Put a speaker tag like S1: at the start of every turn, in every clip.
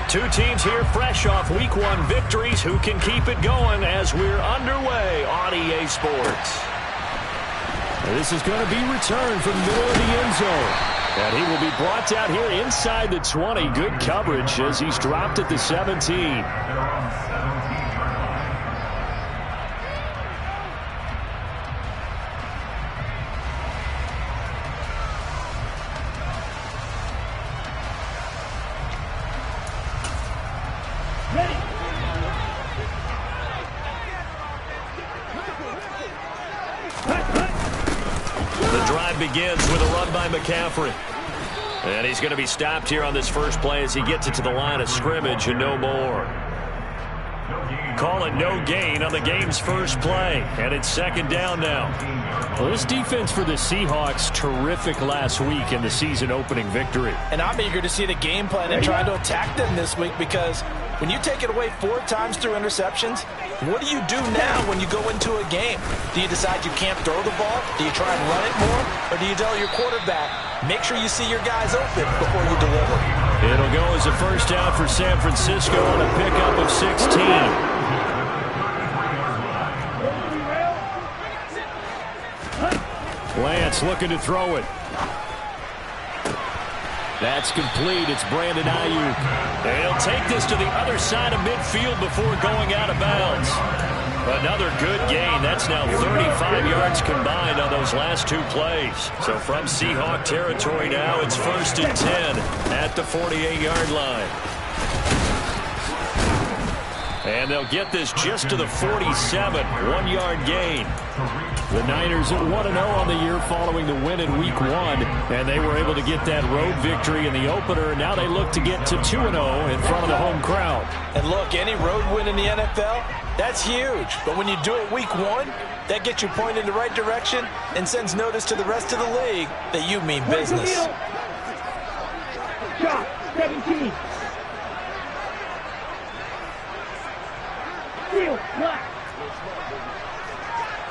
S1: Two teams here fresh off Week 1 victories. Who can keep it going as we're underway on EA Sports?
S2: This is going to be returned from the middle of the end zone. And he will be brought down here inside the 20. Good coverage as he's dropped at the 17.
S1: Begins with a run by McCaffrey. And he's going to be stopped here on this first play as he gets it to the line of scrimmage and no more. Call it no gain on the game's first play. And it's second down now.
S2: Well, this defense for the Seahawks, terrific last week in the season-opening victory.
S3: And I'm eager to see the game plan and try to attack them this week because when you take it away 4 times through interceptions, what do you do now when you go into a game? Do you decide you can't throw the ball? Do you try and run it more? Or do you tell your quarterback, make sure you see your guys open before you deliver?
S1: It'll go as a first down for San Francisco on a pickup of 16.
S2: Lance looking to throw it. That's complete. It's Brandon Ayuk.
S1: They'll take this to the other side of midfield before going out of bounds. Another good gain. That's now 35 yards combined on those last 2 plays. So from Seahawk territory now, it's 1st and 10 at the 48-yard line. And they'll get this just to the 47, 1-yard gain.
S2: The Niners at 1-0 on the year following the win in Week 1, and they were able to get that road victory in the opener. Now they look to get to 2-0 in front of the home crowd.
S3: And look, any road win in the NFL, that's huge. But when you do it Week 1, that gets you pointed in the right direction and sends notice to the rest of the league that you mean business.
S4: Shot, 17. Steal, black.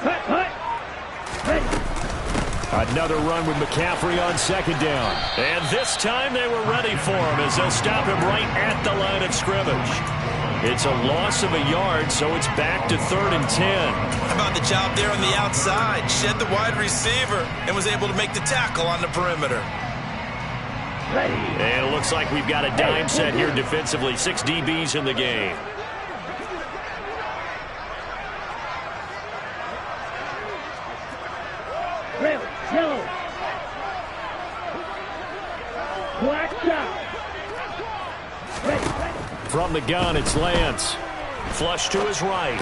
S4: Hut.
S2: Another run with McCaffrey on second down.
S1: And this time they were ready for him as they'll stop him right at the line of scrimmage. It's a loss of a yard, so it's back to 3rd and 10.
S5: How about the job there on the outside? Shed the wide receiver and was able to make the tackle on the perimeter.
S1: And it looks like we've got a dime set here defensively. 6 DBs in the game.
S4: Yellow. Black shot.
S2: From the gun, it's Lance.
S1: Flush to his right.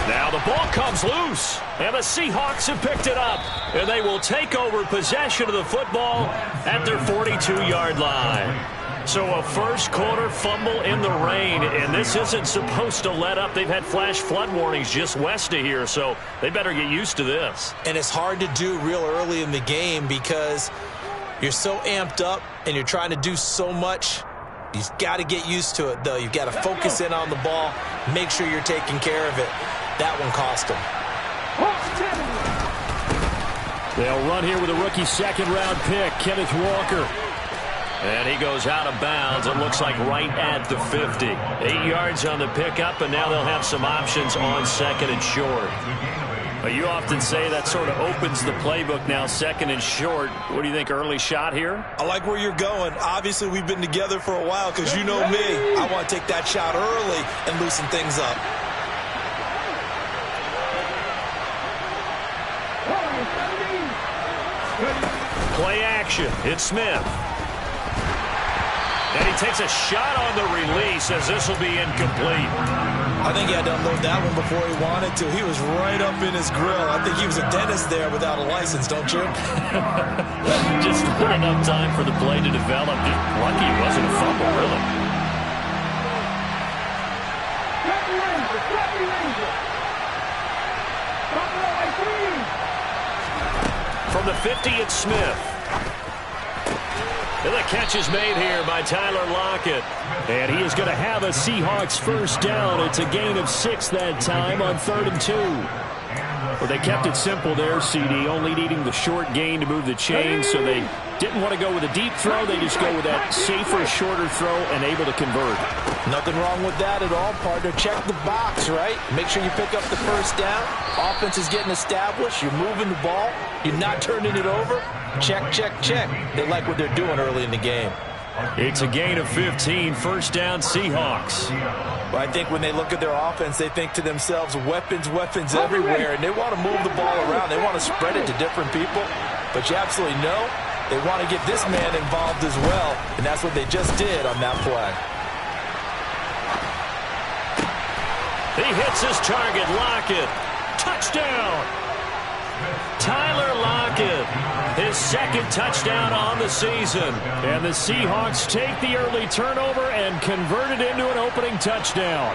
S1: Now the ball comes loose, and the Seahawks have picked it up, and they will take over possession of the football at their 42-yard line. So a first-quarter fumble in the rain, and this isn't supposed to let up. They've had flash flood warnings just west of here, so they better get used to this.
S3: And it's hard to do real early in the game because you're so amped up and you're trying to do so much. You've got to get used to it, though. You've got to focus in on the ball, make sure you're taking care of it. That one cost them.
S2: They'll run here with a rookie second-round pick, Kenneth Walker.
S1: And he goes out of bounds, it looks like right at the 50. 8 yards on the pickup, and now they'll have some options on second and short. Well, you often say that sort of opens the playbook now, second and short. What do you think, early shot here?
S5: I like where you're going. Obviously, we've been together for a while because you know me. I want to take that shot early and loosen things up.
S1: Play action. It's Smith. And he takes a shot on the release as this will be incomplete.
S5: I think he had to unload that one before he wanted to. He was right up in his grill. I think he was a dentist there without a license, don't you?
S1: Just not enough time for the play to develop. Just lucky it wasn't a fumble, really. From the 50, it's Smith. And the catch is made here by Tyler Lockett.
S2: And he is going to have a Seahawks first down. It's a gain of 6 that time on 3rd and 2. Well, they kept it simple there, CD, only needing the short gain to move the chains, so they didn't want to go with a deep throw. They just go with that safer, shorter throw and able to convert.
S3: Nothing wrong with that at all, partner. Check the box, right? Make sure you pick up the first down. Offense is getting established. You're moving the ball. You're not turning it over. Check, check, check. They like what they're doing early in the game.
S2: It's a gain of 15, first down Seahawks.
S3: Well, I think when they look at their offense, they think to themselves, weapons, weapons everywhere, and they want to move the ball around. They want to spread it to different people, but you absolutely know they want to get this man involved as well, and that's what they just did on that play.
S1: He hits his target, Lockett. Touchdown! Tyler Lockett, his second touchdown on the season.
S2: And the Seahawks take the early turnover and convert it into an opening touchdown.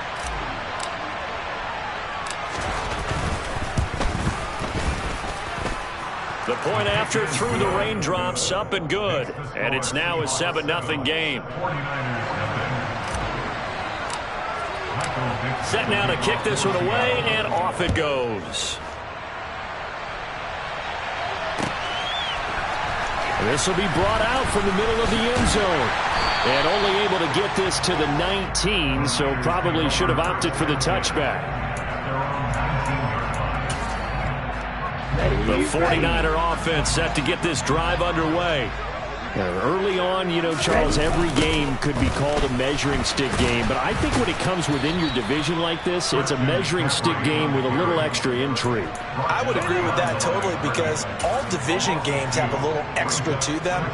S1: The point after through the raindrops, up and good. And it's now a 7-0 game. Set now to kick this one away, and off it goes.
S2: This will be brought out from the middle of the end zone. And only able to get this to the 19, so probably should have opted for the touchback.
S1: The 49er offense set to get this drive underway.
S2: Early on, you know, Charles, every game could be called a measuring stick game. But I think when it comes within your division like this, it's a measuring stick game with a little extra intrigue.
S3: I would agree with that totally because all division games have a little extra to them.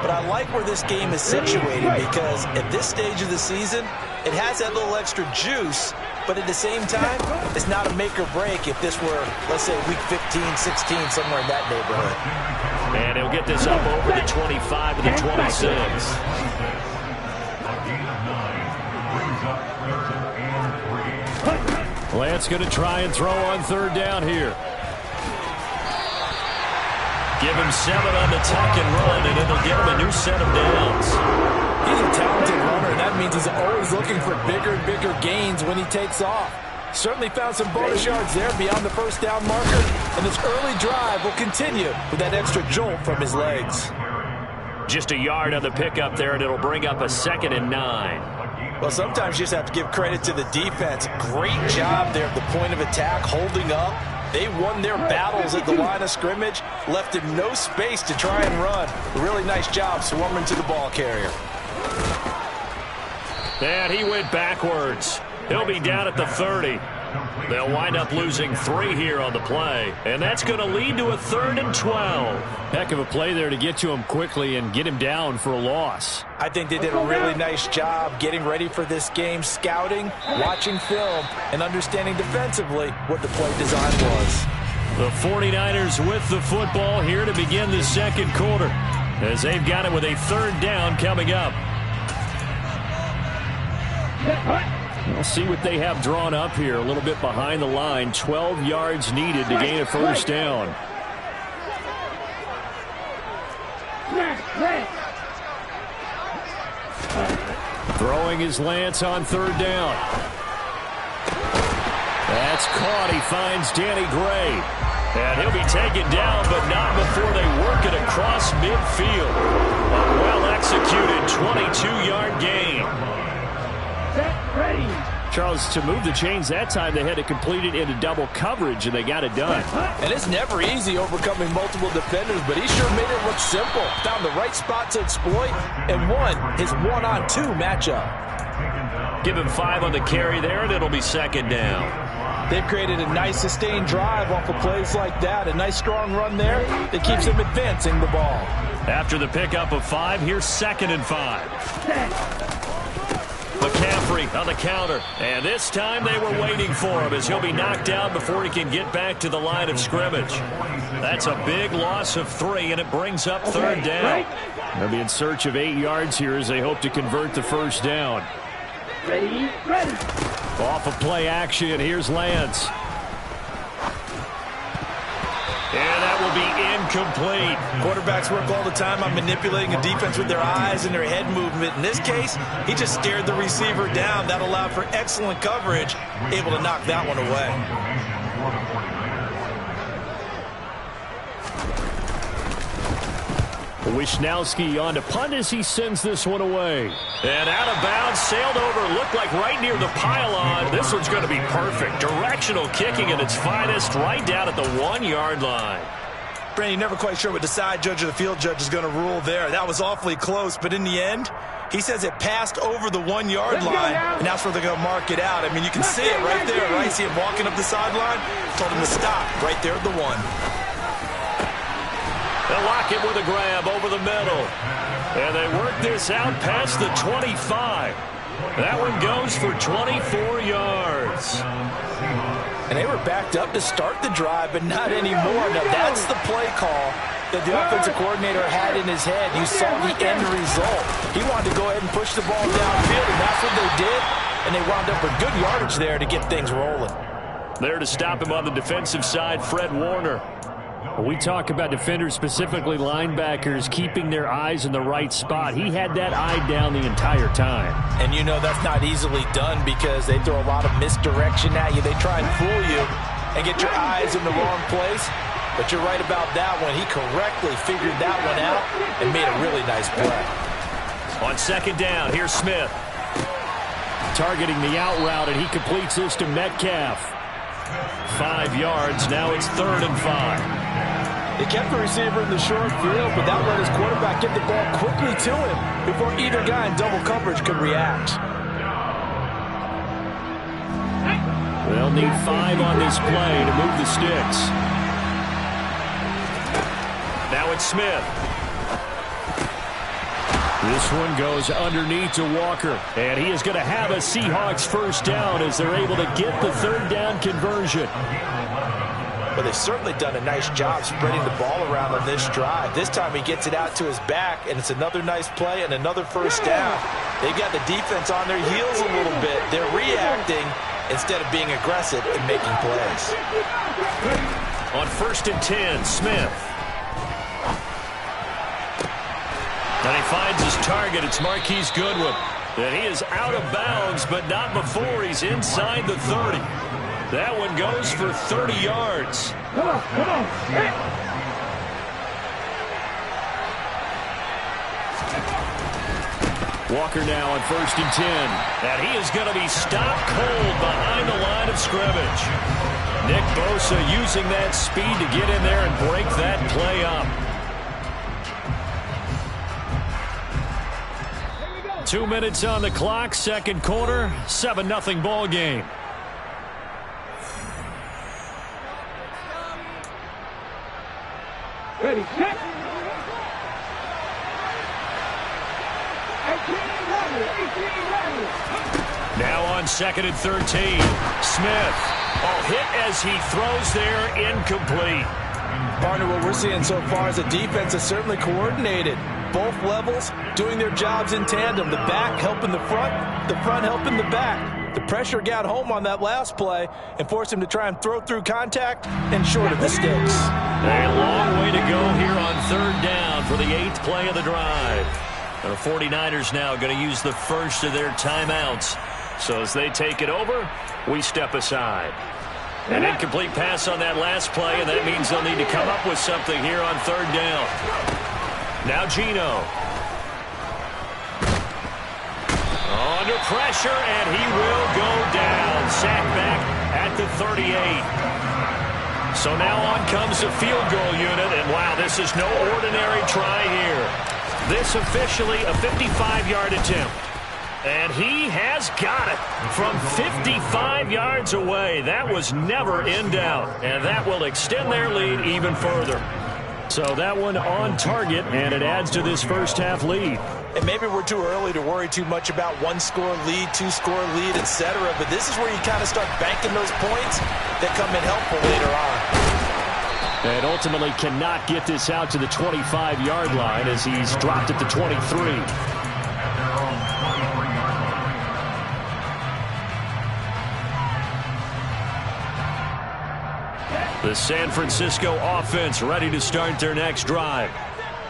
S3: But I like where this game is situated because at this stage of the season, it has that little extra juice. But at the same time, it's not a make or break if this were, let's say, week 15, 16, somewhere in that neighborhood.
S1: And he'll get this up over the 25 to the 26.
S2: Lance going to try and throw on third down here.
S1: Give him 7 on the tuck and run, and it'll give him a new set of downs.
S3: He's a talented runner, and that means he's always looking for bigger and bigger gains when he takes off. Certainly found some bonus yards there beyond the first down marker, and this early drive will continue with that extra jolt from his legs.
S1: Just a yard on the pickup there, and it'll bring up a 2nd and 9.
S3: Well, sometimes you just have to give credit to the defense. Great job there at the point of attack, holding up. They won their battles at the line of scrimmage, left him no space to try and run. A really nice job swarming to the ball carrier.
S1: And he went backwards. He'll be down at the 30. They'll wind up losing 3 here on the play, and that's going to lead to a 3rd and 12.
S2: Heck of a play there to get to him quickly and get him down for a loss.
S3: I think they did a really nice job getting ready for this game, scouting, watching film, and understanding defensively what the play design was.
S1: The 49ers with the football here to begin the second quarter, as they've got it with a 3rd down coming up.
S2: We'll see what they have drawn up here. A little bit behind the line. 12 yards needed to gain a first down. Throwing is Lance on 3rd down. That's caught. He finds Danny Gray.
S1: And he'll be taken down, but not before they work it across midfield. A well-executed 22-yard gain.
S2: Charles, to move the chains that time, they had to complete it into double coverage, and they got it done.
S3: And it's never easy overcoming multiple defenders, but he sure made it look simple. Found the right spot to exploit and won his 1-on-2 matchup.
S1: Give him 5 on the carry there, and it'll be 2nd down.
S3: They've created a nice sustained drive off of plays like that. A nice strong run there that keeps them advancing the ball.
S1: After the pickup of 5, here's 2nd and 5. McCaffrey on the counter, and this time they were waiting for him as he'll be knocked down before he can get back to the line of scrimmage. That's a big loss of 3, and it brings up 3rd down.
S2: They'll be in search of 8 yards here as they hope to convert the first down.
S4: Ready.
S2: Off of play action, here's Lance.
S1: And that will be incomplete.
S3: Quarterbacks work all the time on manipulating a defense with their eyes and their head movement. In this case, he just stared the receiver down. That allowed for excellent coverage, able to knock that one away.
S2: Wisnowski on to punt as he sends this one away.
S1: And out of bounds, sailed over, looked like right near the pylon. This one's going to be perfect. Directional kicking at its finest, right down at the 1-yard line.
S5: Brandon, you're never quite sure what the side judge or the field judge is going to rule there. That was awfully close, but in the end, he says it passed over the 1-yard line, and that's where they're going to mark it out. I mean, you can see it right there, right? See him walking up the sideline? Told him to stop right there at the 1.
S1: They'll lock it with a grab over the middle. And they work this out past the 25. That one goes for 24 yards.
S3: And they were backed up to start the drive, but not anymore. Now, that's the play call that the offensive coordinator had in his head. You saw the end result. He wanted to go ahead and push the ball downfield, and that's what they did. And they wound up with good yardage there to get things rolling.
S2: There to stop him on the defensive side, Fred Warner. We talk about defenders, specifically linebackers, keeping their eyes in the right spot. He had that eye down the entire time.
S3: And you know that's not easily done because they throw a lot of misdirection at you. They try and fool you and get your eyes in the wrong place. But you're right about that one. He correctly figured that one out and made a really nice play.
S1: On second down, here's Smith.
S2: Targeting the out route, and he completes this to Metcalf. 5 yards. Now it's 3rd and 5.
S3: They kept the receiver in the short field, but that let his quarterback get the ball quickly to him before either guy in double coverage could react.
S2: They'll need 5 on this play to move the sticks.
S1: Now it's Smith.
S2: This one goes underneath to Walker, and he is going to have a Seahawks first down as they're able to get the 3rd down conversion.
S3: But they've certainly done a nice job spreading the ball around on this drive. This time he gets it out to his back, and it's another nice play and another first down. They've got the defense on their heels a little bit. They're reacting instead of being aggressive and making plays.
S1: On 1st and 10, Smith. And he finds his target. It's Marquise Goodwin. And he is out of bounds, but not before he's inside the 30. That one goes for 30 yards.
S4: Come on. Hey.
S2: Walker now on 1st and 10.
S1: And he is going to be stopped cold behind the line of scrimmage. Nick Bosa using that speed to get in there and break that play up.
S2: 2 minutes on the clock, second quarter, 7-0 ball game.
S4: Ready, set. 18 ready.
S1: Now on 2nd and 13, Smith. Oh, hit as he throws there, incomplete.
S3: Partner, what we're seeing so far is the defense is certainly coordinated. Both levels doing their jobs in tandem. The back helping the front helping the back. The pressure got home on that last play and forced him to try and throw through contact and short of the sticks.
S1: A long way to go here on 3rd down for the 8th play of the drive. The 49ers now going to use the first of their timeouts. So as they take it over, we step aside. An incomplete pass on that last play, and that means they'll need to come up with something here on 3rd down. Now Geno. Under pressure, and he will go down. Sacked back at the 38. So now on comes the field goal unit, and wow, this is no ordinary try here. This officially a 55-yard attempt. And he has got it from 55 yards away. That was never in doubt, and that will extend their lead even further.
S2: So that one on target, and it adds to this first half lead.
S3: And maybe we're too early to worry too much about 1-score lead, 2-score lead, etc. But this is where you kind of start banking those points that come in helpful later on.
S2: And ultimately cannot get this out to the 25-yard line as he's dropped at the 23.
S1: The San Francisco offense ready to start their next drive.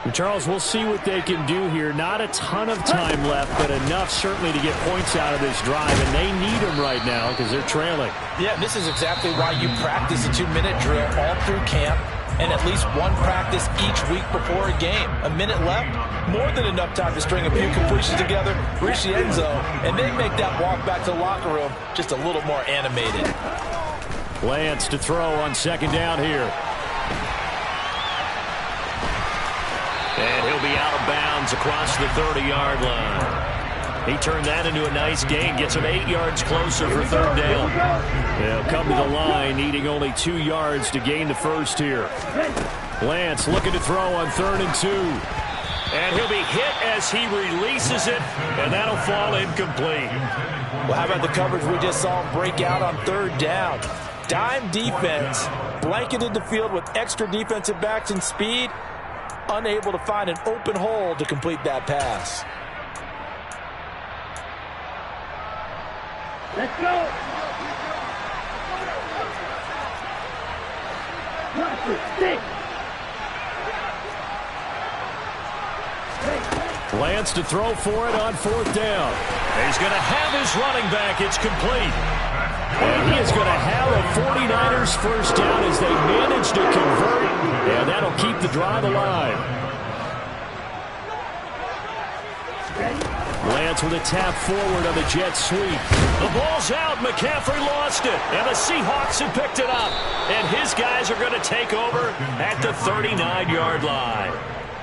S2: And Charles, we'll see what they can do here. Not a ton of time left, but enough certainly to get points out of this drive, and they need them right now because they're trailing.
S3: Yeah, this is exactly why you practice a 2-minute drill all through camp. and at least one practice each week before a game. A minute left, more than enough time to string a few completions together, reach the end zone, and then make that walk back to the locker room just a little more animated.
S2: Lance to throw on second down here.
S1: And he'll be out of bounds across the 30-yard line. He turned that into a nice gain, gets him 8 yards closer for third down. They'll come to the line, needing only 2 yards to gain the first here. Lance looking to throw on 3rd and 2. And he'll be hit as he releases it, and that'll fall incomplete.
S3: Well, how about the coverage we just saw him break out on 3rd down? Dime defense, blanketed the field with extra defensive backs and speed, unable to find an open hole to complete that pass.
S4: Let's go.
S2: Lance to throw for it on 4th down.
S1: He's going to have his running back. It's complete.
S2: And he is going to have a 49ers first down as they manage to convert, and that'll keep the drive alive. Lance with a tap forward on the jet sweep.
S1: The ball's out. McCaffrey lost it, and the Seahawks have picked it up. And his guys are going to take over at the 39-yard line.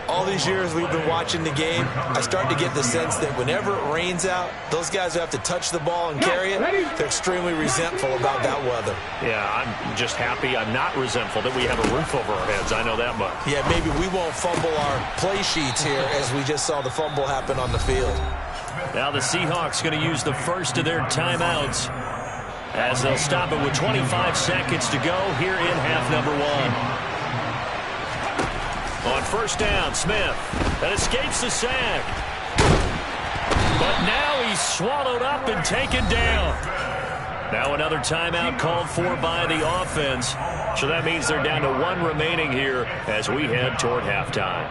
S5: All these years we've been watching the game, I start to get the sense that whenever it rains out, those guys who have to touch the ball and carry it, they're extremely resentful about that weather.
S1: Yeah, I'm just happy I'm not resentful that we have a roof over our heads. I know that much.
S5: Yeah, maybe we won't fumble our play sheets here as we just saw the fumble happen on the field.
S1: Now the Seahawks going to use the first of their timeouts as they'll stop it with 25 seconds to go here in half number 1. On first down, Smith that escapes the sack. But now he's swallowed up and taken down. Now another timeout called for by the offense. So that means they're down to 1 remaining here as we head toward halftime.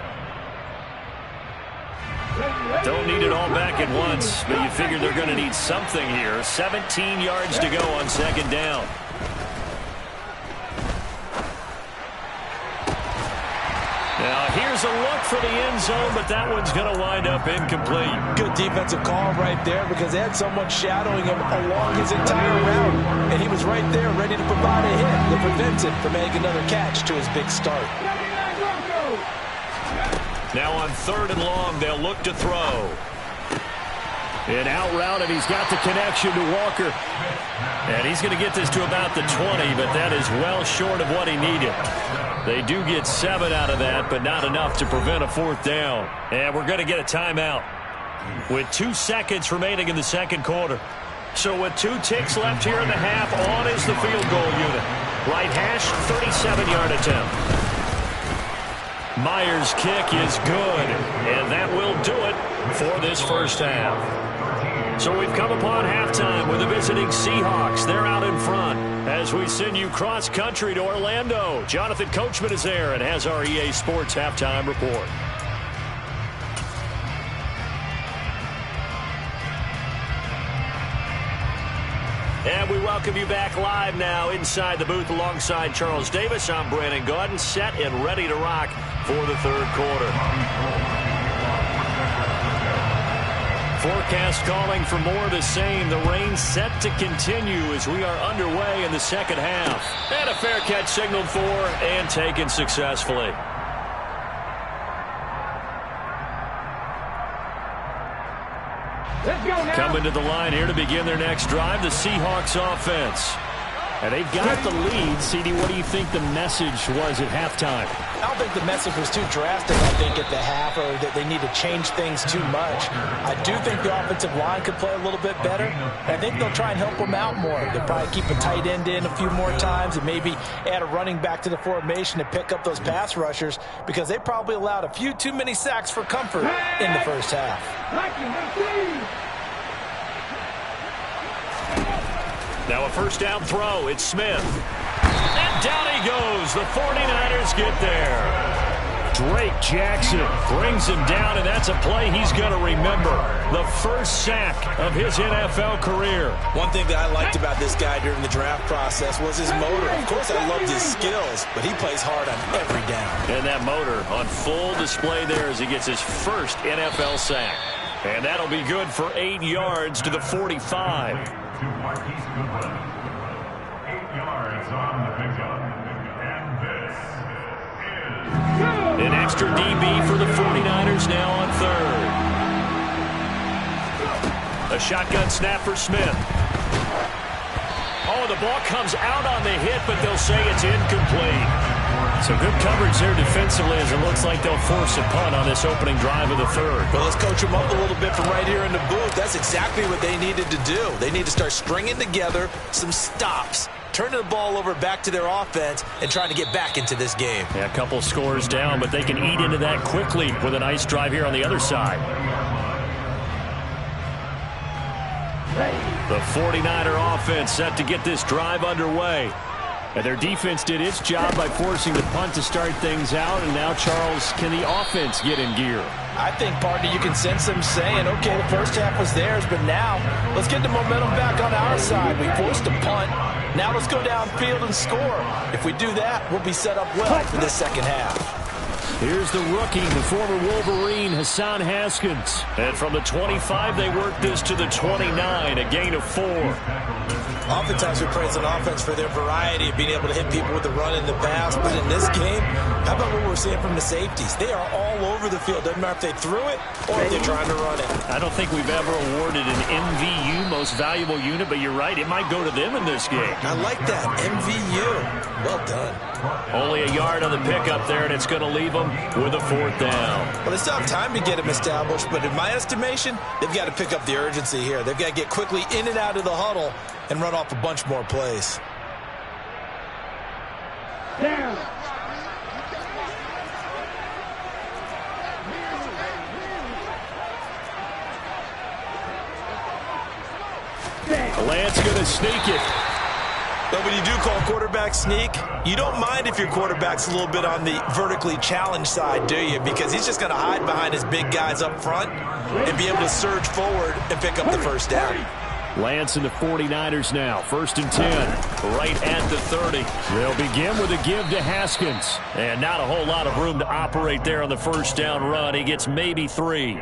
S1: Don't need it all back at once, but you figure they're going to need something here. 17 yards to go on second down. Now, here's a look for the end zone, but that one's going to wind up incomplete.
S3: Good defensive call right there because they had someone shadowing him along his entire route, and he was right there ready to provide a hit that prevents him from making another catch to his big start.
S1: Now on 3rd and long, they'll look to throw.
S2: And out route, and he's got the connection to Walker.
S1: And he's going to get this to about the 20, but that is well short of what he needed. They do get 7 out of that, but not enough to prevent a 4th down. And we're going to get a timeout with 2 seconds remaining in the second quarter. So with 2 ticks left here in the half, on is the field goal unit. Right hash, 37-yard attempt. Myers' kick is good, and that will do it for this first half. So we've come upon halftime with the visiting Seahawks. They're out in front as we send you cross-country to Orlando. Jonathan Coachman is there and has our EA Sports halftime report. And we welcome you back live now inside the booth alongside Charles Davis. I'm Brandon Gaudin, set and ready to rock for the third quarter. Forecast calling for more of the same. The rain set to continue as we are underway in the second half. And a fair catch signaled for and taken successfully. Coming to the line here to begin their next drive, the Seahawks offense. And they've got the lead. CD, what do you think the message was at halftime?
S3: I don't think the message was too drastic, I think, at the half, or that they need to change things too much. I do think the offensive line could play a little bit better. I think they'll try and help them out more. They'll probably keep a tight end in a few more times and maybe add a running back to the formation to pick up those pass rushers because they probably allowed a few too many sacks for comfort in the first half.
S1: Now a first down throw. It's Smith. And down he goes. The 49ers get there.
S2: Drake Jackson brings him down, and that's a play he's going to remember. The first sack of his NFL career.
S5: One thing that I liked about this guy during the draft process was his motor. Of course, I loved his skills, but he plays hard on every down.
S1: And that motor on full display there as he gets his first NFL sack. And that'll be good for 8 yards to the 45.
S6: 8 yards on the pickup. And this is
S1: an extra DB for the 49ers now on third. A shotgun snap for Smith. Oh, the ball comes out on the hit, but they'll say it's incomplete.
S2: So good coverage there defensively as it looks like they'll force a punt on this opening drive of the third.
S5: Well, let's coach them up a little bit from right here in the booth. That's exactly what they needed to do. They need to start stringing together some stops, turning the ball over back to their offense, and trying to get back into this game.
S2: Yeah, a couple scores down, but they can eat into that quickly with a nice drive here on the other side. The 49er offense set to get this drive underway. And their defense did its job by forcing the punt to start things out. And now, Charles, can the offense get in gear?
S3: I think, partner, you can sense them saying, okay, the first half was theirs, but now let's get the momentum back on our side. We forced a punt. Now let's go downfield and score. If we do that, we'll be set up well for this second half.
S2: Here's the rookie, the former Wolverine, Hassan Haskins.
S1: And from the 25, they work this to the 29, a gain of 4.
S5: Oftentimes we praise an offense for their variety of being able to hit people with the run and the pass, but in this game, how about what we're seeing from the safeties? They are all over the field. Doesn't matter if they threw it or if they're trying to run it.
S1: I don't think we've ever awarded an MVU, most valuable unit, but you're right, it might go to them in this game.
S5: I like that, MVU. Well done.
S1: Only a yard on the pickup there, and it's going to leave them with a 4th down.
S5: Well, they still have time to get him established, but in my estimation, they've got to pick up the urgency here. They've got to get quickly in and out of the huddle and run off a bunch more plays.
S4: Down.
S2: Lance going to sneak it.
S5: But when you do call quarterback sneak, you don't mind if your quarterback's a little bit on the vertically challenged side, do you? Because he's just going to hide behind his big guys up front and be able to surge forward and pick up the first down.
S2: Lance and the 49ers now, 1st and 10.
S1: Right at the 30.
S2: They'll begin with a give to Haskins.
S1: And not a whole lot of room to operate there on the first down run. He gets maybe 3.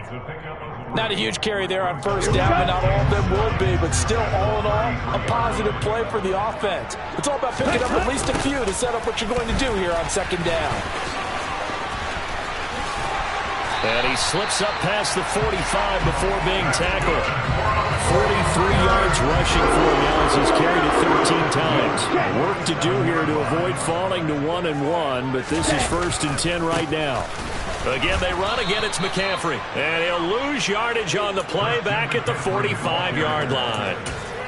S3: Not a huge carry there on first down, but not all of them will be. But still, all in all, a positive play for the offense. It's all about picking up at least a few to set up what you're going to do here on second down.
S2: And he slips up past the 45 before being tackled. 43 yards rushing for him now as he's carried it 13 times. Work to do here to avoid falling to 1-1, but this is 1st and 10 right now.
S1: Again, they run. Again, it's McCaffrey. And he'll lose yardage on the play back at the 45-yard line.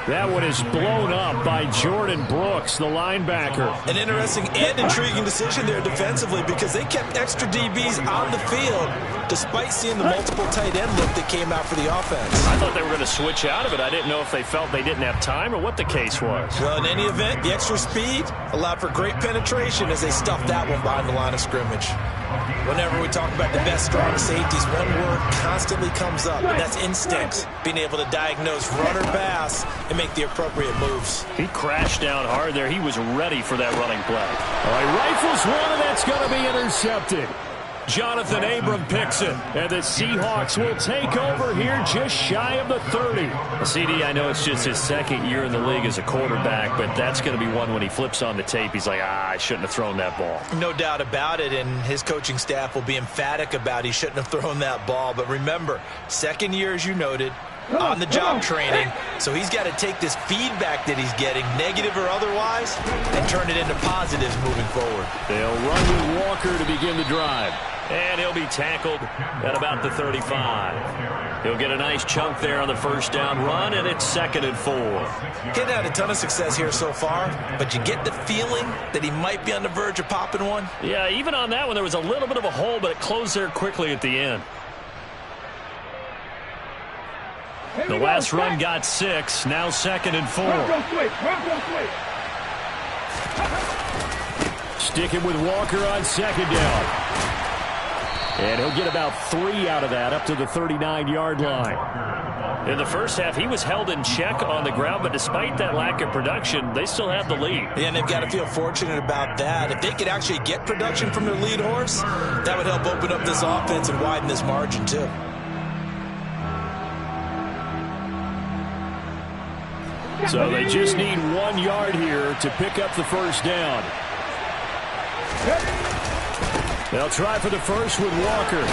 S2: That one is blown up by Jordan Brooks, the linebacker.
S5: An interesting and intriguing decision there defensively because they kept extra DBs on the field despite seeing the multiple tight end look that came out for the offense.
S1: I thought they were going to switch out of it. I didn't know if they felt they didn't have time or what the case was.
S5: Well, in any event, the extra speed allowed for great penetration as they stuffed that one behind the line of scrimmage. Whenever we talk about the best strong safeties, one word constantly comes up, and that's instincts. Being able to diagnose run or pass and make the appropriate moves.
S1: He crashed down hard there. He was ready for that running play.
S2: All right, rifles one, and that's going to be intercepted.
S1: Jonathan Abram picks it.
S2: And the Seahawks will take over here just shy of the 30.
S1: CD, I know it's just his second year in the league as a quarterback, but that's going to be one when he flips on the tape. He's like, I shouldn't have thrown that ball.
S5: No doubt about it, and his coaching staff will be emphatic about he shouldn't have thrown that ball. But remember, second year, as you noted, on the job training, so he's got to take this feedback that he's getting, negative or otherwise, and turn it into positives moving forward.
S2: They'll run with Walker to begin the drive.
S1: And he'll be tackled at about the 35. He'll get a nice chunk there on the first down run, and it's 2nd and 4.
S5: He hasn't had a ton of success here so far, but you get the feeling that he might be on the verge of popping one.
S1: Yeah, even on that one, there was a little bit of a hole, but it closed there quickly at the end. The last run got 6, now 2nd and 4.
S2: Sticking with Walker on 2nd down. And he'll get about 3 out of that up to the 39-yard line.
S1: In the first half, he was held in check on the ground, but despite that lack of production, they still have the lead.
S5: Yeah, and they've got to feel fortunate about that. If they could actually get production from their lead horse, that would help open up this offense and widen this margin too.
S2: So they just need 1 yard here to pick up the first down. They'll try for the first with Walker.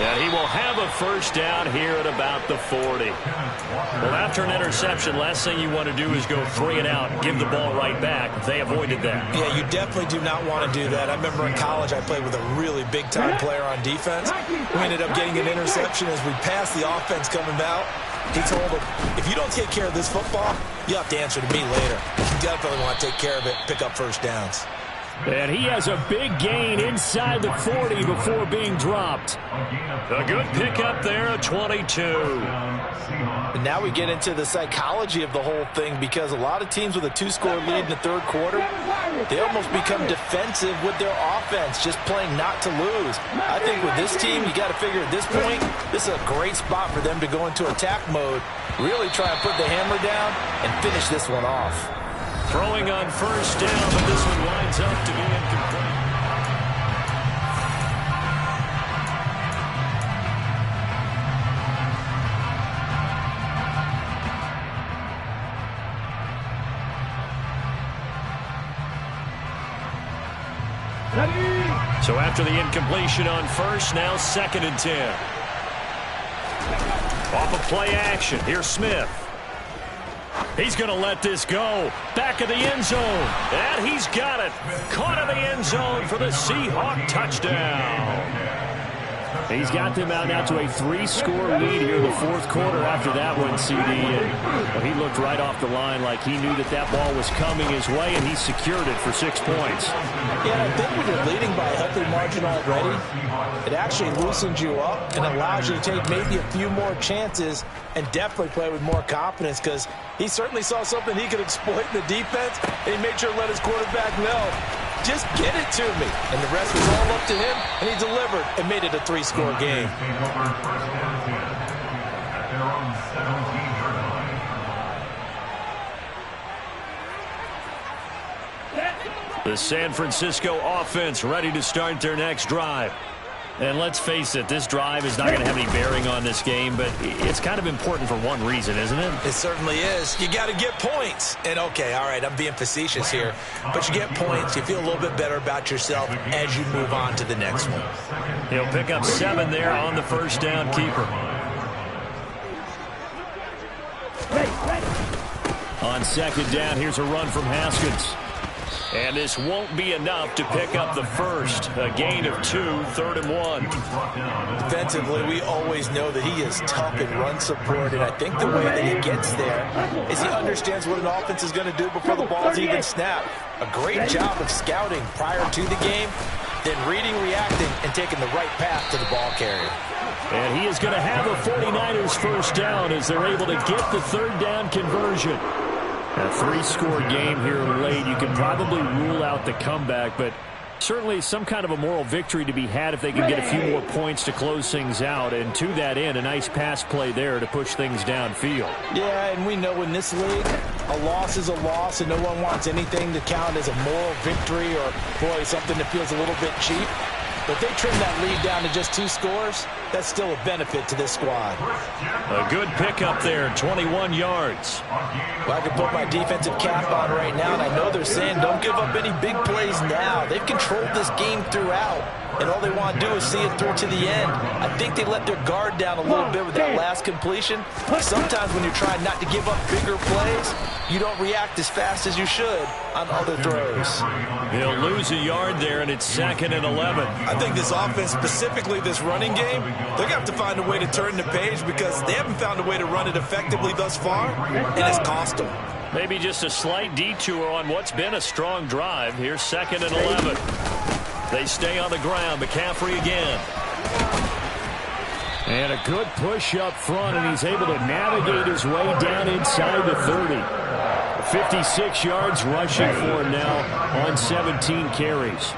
S1: And he will have a first down here at about the 40. Well, after an interception, last thing you want to do is go 3 and out and give the ball right back. They avoided that.
S5: Yeah, you definitely do not want to do that. I remember in college I played with a really big-time player on defense. We ended up getting an interception as we passed the offense coming out. He told him, if you don't take care of this football, you have to answer to me later. You definitely want to take care of it, pick up first downs.
S2: And he has a big gain inside the 40 before being dropped.
S1: A good pickup there at 22.
S3: And now we get into the psychology of the whole thing, because a lot of teams with a 2-score lead in the third quarter, they almost become defensive with their offense, just playing not to lose. I think with this team, you got to figure at this point, this is a great spot for them to go into attack mode, really try and put the hammer down and finish this one off.
S1: Throwing on first down, but this one winds up to be incomplete. So after the incompletion on first, now 2nd and 10. Off of play action, here's Smith. He's going to let this go. Back of the end zone. And he's got it. Caught in the end zone for the Seahawk touchdown.
S2: He's got them out now to a 3-score lead here in the fourth quarter after that one, CD. And he looked right off the line like he knew that ball was coming his way, and he secured it for 6 points.
S3: Yeah, I think when you're leading by a healthy margin already, it actually loosens you up and allows you to take maybe a few more chances and definitely play with more confidence, because he certainly saw something he could exploit in the defense, and he made sure to let his quarterback know, just get it to me. And the rest was all up to him, and he delivered and made it a 3-score game.
S1: The San Francisco offense ready to start their next drive. And let's face it, this drive is not going to have any bearing on this game, but it's kind of important for one reason, isn't it?
S5: It certainly is. You got to get points. And, okay, all right, I'm being facetious here, but you get points, you feel a little bit better about yourself as you move on to the next one.
S1: He'll pick up 7 there on the first down keeper.
S2: On 2nd down, here's a run from Haskins.
S1: And this won't be enough to pick up the first. A gain of 2, 3rd and 1.
S3: Defensively, we always know that he is tough in run support, and I think the way that he gets there is he understands what an offense is going to do before the ball's even snapped. A great job of scouting prior to the game, then reading, reacting, and taking the right path to the ball carrier.
S2: And he is going to have a 49ers first down as they're able to get the 3rd down conversion. A 3-score game here late. You can probably rule out the comeback, but certainly some kind of a moral victory to be had if they can get a few more points to close things out. And to that end, a nice pass play there to push things downfield.
S3: Yeah, and we know in this league, a loss is a loss, and no one wants anything to count as a moral victory or, boy, something that feels a little bit cheap. But if they trim that lead down to just 2 scores, that's still a benefit to this squad.
S1: A good pickup there, 21 yards.
S3: Well, I can put my defensive cap on right now, and I know they're saying don't give up any big plays now. They've controlled this game throughout, and all they want to do is see it through to the end. I think they let their guard down a little bit with that last completion. Sometimes when you're trying not to give up bigger plays, you don't react as fast as you should on other throws.
S1: He'll lose a yard there, and it's 2nd and 11.
S5: I think this offense, specifically this running game, they're going to have to find a way to turn the page because they haven't found a way to run it effectively thus far, and it's cost them.
S1: Maybe just a slight detour on what's been a strong drive. Here's 2nd and 11. They stay on the ground. McCaffrey again.
S2: And a good push up front, and he's able to navigate his way down inside the 30. 56 yards rushing for him now on 17 carries.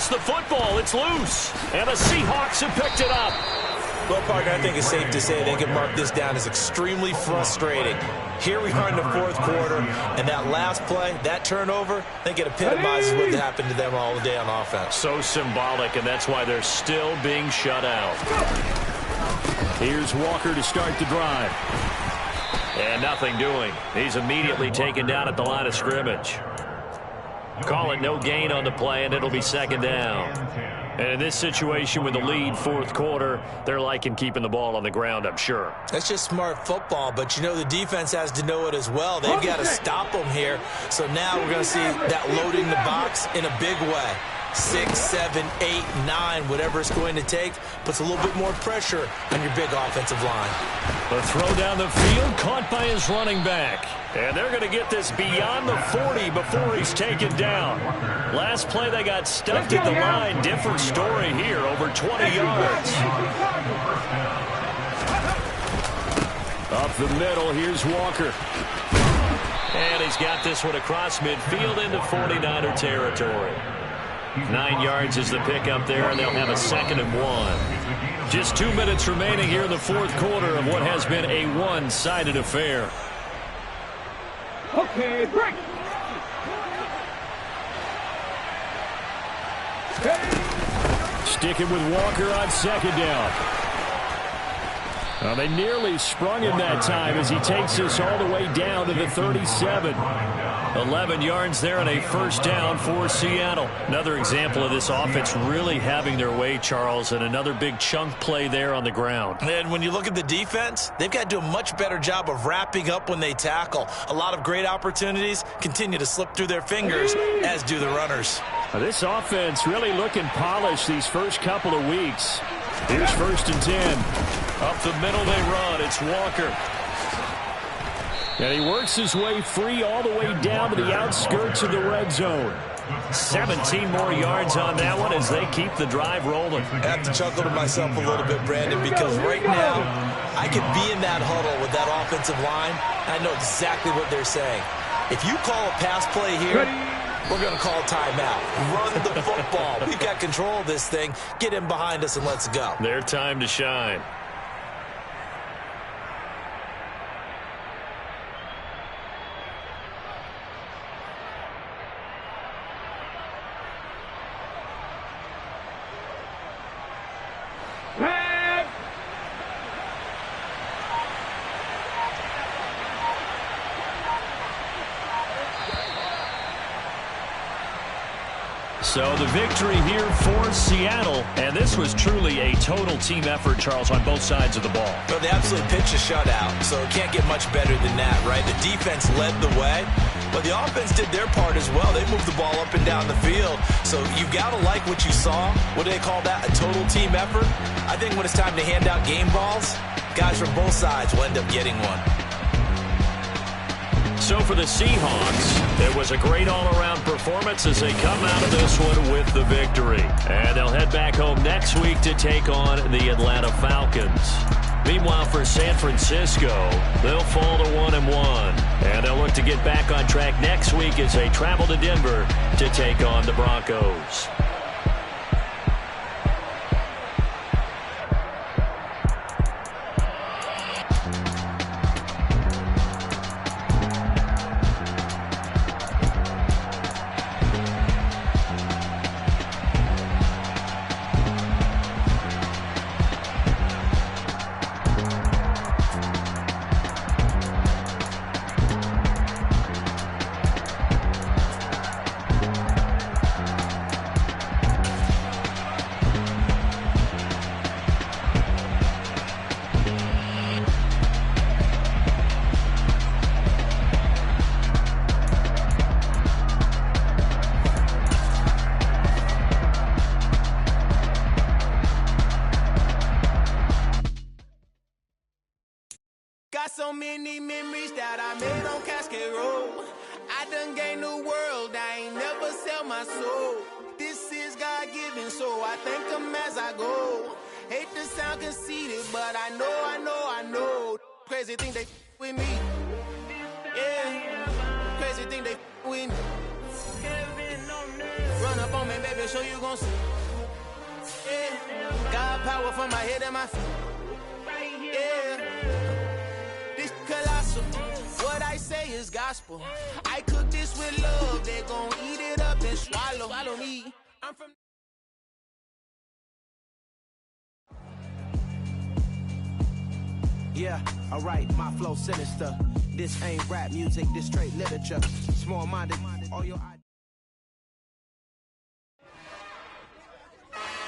S1: lost the football. It's loose. And the Seahawks have picked it up.
S5: Well, partner, I think it's safe to say they can mark this down as extremely frustrating. Here we are in the fourth quarter, and that last play, that turnover, I think it epitomizes what happened to them all day on offense.
S1: So symbolic, and that's why they're still being shut out.
S2: Here's Walker to start the drive.
S1: And nothing doing. He's immediately taken down at the line of scrimmage. Call it no gain on the play, and it'll be second down. And in this situation with the lead, fourth quarter, they're liking keeping the ball on the ground, I'm sure.
S5: That's just smart football, but you know the defense has to know it as well. They've got to stop them here. So now we're going to see that loading the box in a big way. 6, 7, 8, 9, whatever it's going to take, puts a little bit more pressure on your big offensive line.
S1: The throw down the field, caught by his running back. And they're going to get this beyond the 40 before he's taken down. Last play, they got stuffed at the line. Different story here, over 20 yards.
S2: Up the middle, here's Walker.
S1: And he's got this one across midfield into 49er territory. 9 yards is the pickup there, and they'll have a 2nd and 1. Just 2 minutes remaining here in the fourth quarter of what has been a one-sided affair.
S4: Okay, break.
S2: Sticking with Walker on second down. Well, they nearly sprung him that time as he takes this all the way down to the 37.
S1: 11 yards there and a first down for Seattle. Another example of this offense really having their way, Charles, and another big chunk play there on the ground.
S5: And when you look at the defense, they've got to do a much better job of wrapping up when they tackle. A lot of great opportunities continue to slip through their fingers, as do the runners.
S2: Now, this offense really looking polished these first couple of weeks. Here's 1st and 10.
S1: Up the middle they run. It's Walker.
S2: And he works his way free all the way down to the outskirts of the red zone.
S1: 17 more yards on that one as they keep the drive rolling.
S5: I have to chuckle to myself a little bit, Brandon, because right now I could be in that huddle with that offensive line. I know exactly what they're saying. If you call a pass play here, we're going to call timeout. Run the football. We've got control of this thing. Get in behind us and let's go.
S1: Their time to shine. So the victory here for Seattle, and this was truly a total team effort, Charles, on both sides of the ball.
S5: Well, they absolutely pitched a shutout, so it can't get much better than that, right? The defense led the way, but the offense did their part as well. They moved the ball up and down the field, so you've got to like what you saw. What do they call that, a total team effort? I think when it's time to hand out game balls, guys from both sides will end up getting one.
S1: So for the Seahawks, it was a great all-around performance as they come out of this one with the victory. And they'll head back home next week to take on the Atlanta Falcons. Meanwhile, for San Francisco, they'll fall to 1-1. And they'll look to get back on track next week as they travel to Denver to take on the Broncos.
S7: So many memories that I made on Cascade Road. I done gained the world, I ain't never sell my soul. This is God-given, so I thank him as I go. Hate to sound conceited, but I know. Crazy thing they with me. Yeah, crazy thing they with me. Run up on me, baby. the show you gon' see. Yeah. God power from my head and my feet. Yeah. This colossal. What I say is gospel. I cook this with love. They gon' eat it up and swallow. Follow me. I'm from.
S8: Yeah, alright, my flow sinister. This ain't rap music, this straight literature. Small-minded, all your ideas.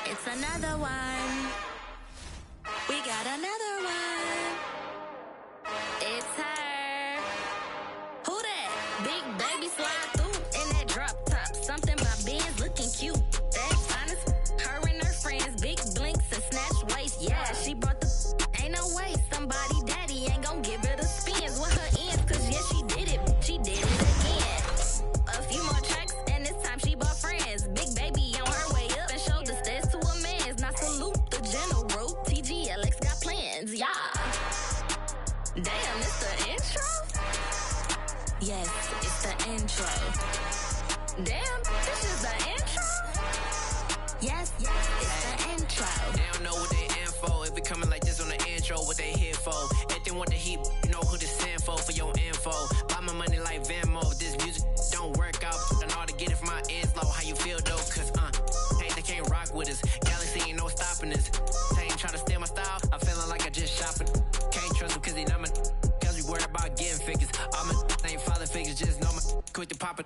S9: It's another one. We got another one. It's her. Who that? Big baby slide through in that drop top. Something about Benz looking cute. That's fine as her and her friends. Big blinks and snatch waist. Yeah, she brought the. Ain't no way somebody daddy ain't gon' give her the spins with her ends. Cause yeah, she did it. She did it again. A few more tracks and this time she bought friends. Big baby on her way up and showed the stairs to a man's. Now salute the general. TGLX got plans. Yeah. Damn, it's the intro? Yes, it's the intro. Damn, this is the intro? Yes, it's the intro.
S10: They don't know what they in for. If it coming like this on the intro, what they here for? If they want the heat, you know who to send for your info. Buy my money like Venmo. This music don't work out. I know how to get it from my ends low. How you feel though? Cause hey, they can't rock with us. Galaxy ain't no stopping us. They ain't trying to steal my style. I'm feeling like I just shopping. Can't trust them cause they not my. Cause we worried about getting figures. All my ain't father figures. Just know my quit the poppin'.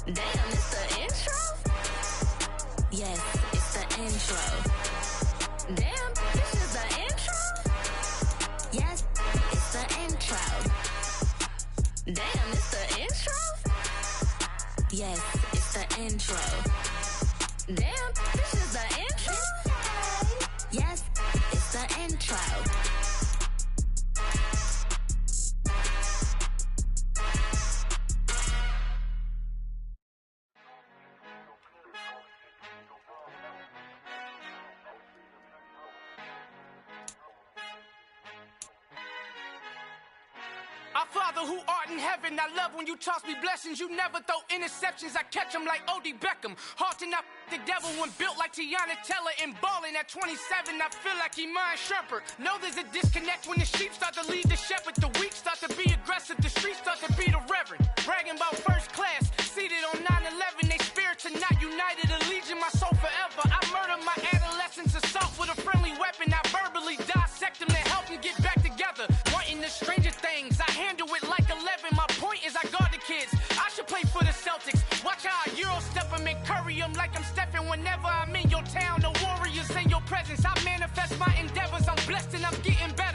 S9: Damn, it's the intro? Yes, it's the intro. Damn, this is the intro? Yes, it's the intro. Damn, it's the intro? Yes, it's the intro. Damn, this is the intro? Yes, it's the intro.
S7: Our Father who art in heaven, I love when you toss me blessings. You never throw interceptions, I catch them like O.D. Beckham. Hard to not the devil when built like Tiana Teller and balling at 27. I feel like Iman Shumpert. Know there's a disconnect when the sheep start to lead the shepherd. The weak start to be aggressive, the streets start to be the reverend. Bragging about first class, seated on 9/11. They spirits are not united, a legion, my soul forever. I murder my adolescence assault with a friendly weapon. I verbally dissect them to help them get back together. Wanting the stranger things, I handle it like 11. My point is I guard the kids. I should play for the Celtics. Watch how I Euro step them and curry them like I'm stepping. Whenever I'm in your town, the Warriors in your presence. I manifest my endeavors. I'm blessed and I'm getting better.